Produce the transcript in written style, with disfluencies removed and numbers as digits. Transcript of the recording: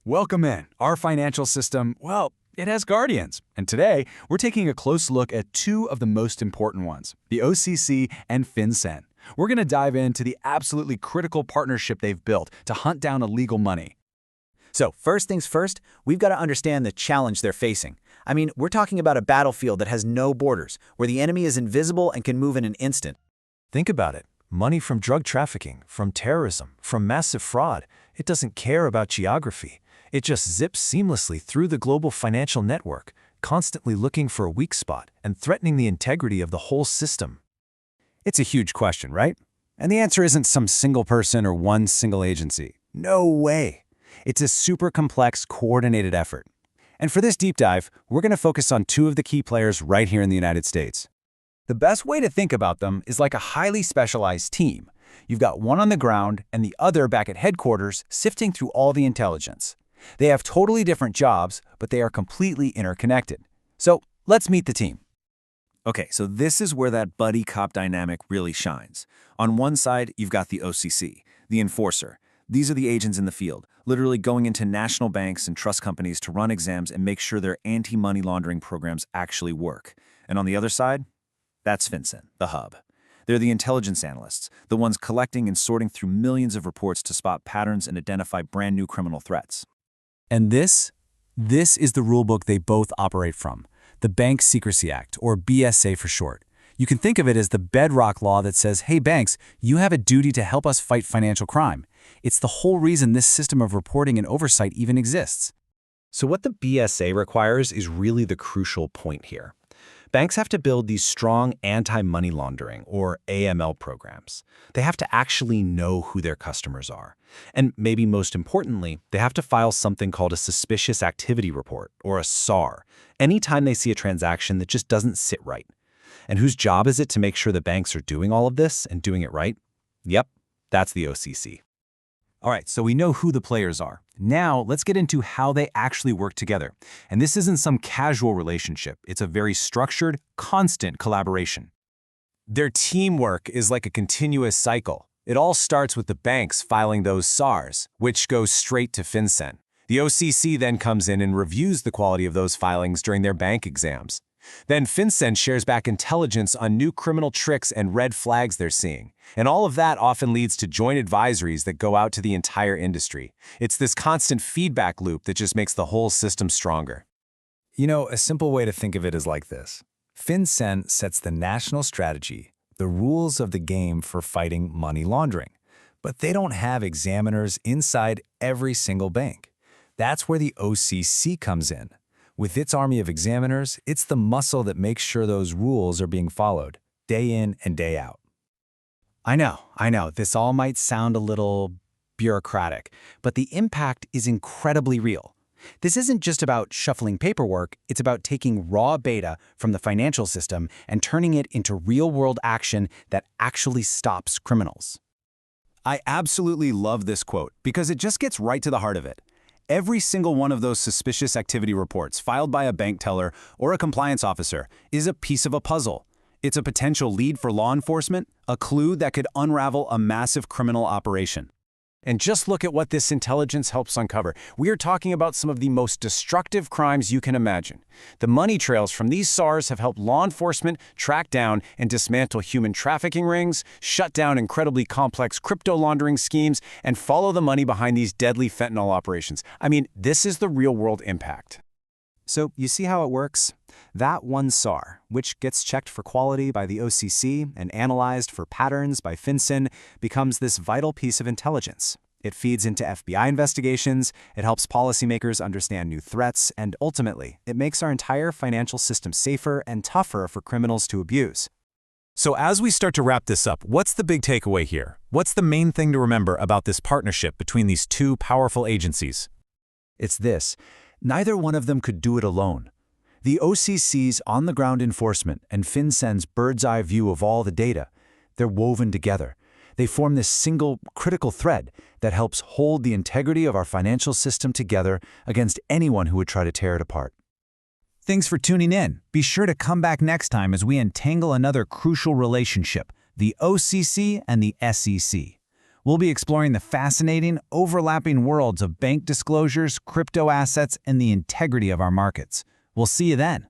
Welcome in. Our financial system, well, it has guardians. And today, we're taking a close look at two of the most important ones, the OCC and FinCEN. We're going to dive into the absolutely critical partnership they've built to hunt down illegal money. So first things first, we've got to understand the challenge they're facing. I mean, we're talking about a battlefield that has no borders, where the enemy is invisible and can move in an instant. Think about it. Money from drug trafficking, from terrorism, from massive fraud. It doesn't care about geography. It just zips seamlessly through the global financial network, constantly looking for a weak spot and threatening the integrity of the whole system. It's a huge question, right? And the answer isn't some single person or one single agency. No way. It's a super complex, coordinated effort. And for this deep dive, we're going to focus on two of the key players right here in the United States. The best way to think about them is like a highly specialized team. You've got one on the ground and the other back at headquarters sifting through all the intelligence. They have totally different jobs, but they are completely interconnected. So let's meet the team. Okay, so this is where that buddy cop dynamic really shines. On one side, you've got the OCC, the enforcer. These are the agents in the field, literally going into national banks and trust companies to run exams and make sure their anti-money laundering programs actually work. And on the other side, that's FinCEN, the hub. They're the intelligence analysts, the ones collecting and sorting through millions of reports to spot patterns and identify brand new criminal threats. And this is the rulebook they both operate from, the Bank Secrecy Act, or BSA for short. You can think of it as the bedrock law that says, hey banks, you have a duty to help us fight financial crime. It's the whole reason this system of reporting and oversight even exists. So what the BSA requires is really the crucial point here. Banks have to build these strong anti-money laundering, or AML programs. They have to actually know who their customers are. And maybe most importantly, they have to file something called a suspicious activity report, or a SAR, anytime they see a transaction that just doesn't sit right. And whose job is it to make sure the banks are doing all of this and doing it right? Yep, that's the OCC. All right, so we know who the players are. Now, let's get into how they actually work together. And this isn't some casual relationship. It's a very structured, constant collaboration. Their teamwork is like a continuous cycle. It all starts with the banks filing those SARs, which goes straight to FinCEN. The OCC then comes in and reviews the quality of those filings during their bank exams. Then FinCEN shares back intelligence on new criminal tricks and red flags they're seeing. And all of that often leads to joint advisories that go out to the entire industry. It's this constant feedback loop that just makes the whole system stronger. You know, a simple way to think of it is like this. FinCEN sets the national strategy, the rules of the game for fighting money laundering. But they don't have examiners inside every single bank. That's where the OCC comes in. With its army of examiners, it's the muscle that makes sure those rules are being followed, day in and day out. I know, this all might sound a little bureaucratic, but the impact is incredibly real. This isn't just about shuffling paperwork, it's about taking raw data from the financial system and turning it into real-world action that actually stops criminals. I absolutely love this quote because it just gets right to the heart of it. Every single one of those suspicious activity reports filed by a bank teller or a compliance officer is a piece of a puzzle. It's a potential lead for law enforcement, a clue that could unravel a massive criminal operation. And just look at what this intelligence helps uncover. We are talking about some of the most destructive crimes you can imagine. The money trails from these SARs have helped law enforcement track down and dismantle human trafficking rings, shut down incredibly complex crypto laundering schemes, and follow the money behind these deadly fentanyl operations. I mean, this is the real-world impact. So you see how it works? That one SAR, which gets checked for quality by the OCC and analyzed for patterns by FinCEN, becomes this vital piece of intelligence. It feeds into FBI investigations, it helps policymakers understand new threats, and ultimately, it makes our entire financial system safer and tougher for criminals to abuse. So as we start to wrap this up, what's the big takeaway here? What's the main thing to remember about this partnership between these two powerful agencies? It's this. Neither one of them could do it alone. The OCC's on-the-ground enforcement and FinCEN's bird's-eye view of all the data, they're woven together. They form this single, critical thread that helps hold the integrity of our financial system together against anyone who would try to tear it apart. Thanks for tuning in. Be sure to come back next time as we untangle another crucial relationship, the OCC and the SEC. We'll be exploring the fascinating, overlapping worlds of bank disclosures, crypto assets, and the integrity of our markets. We'll see you then.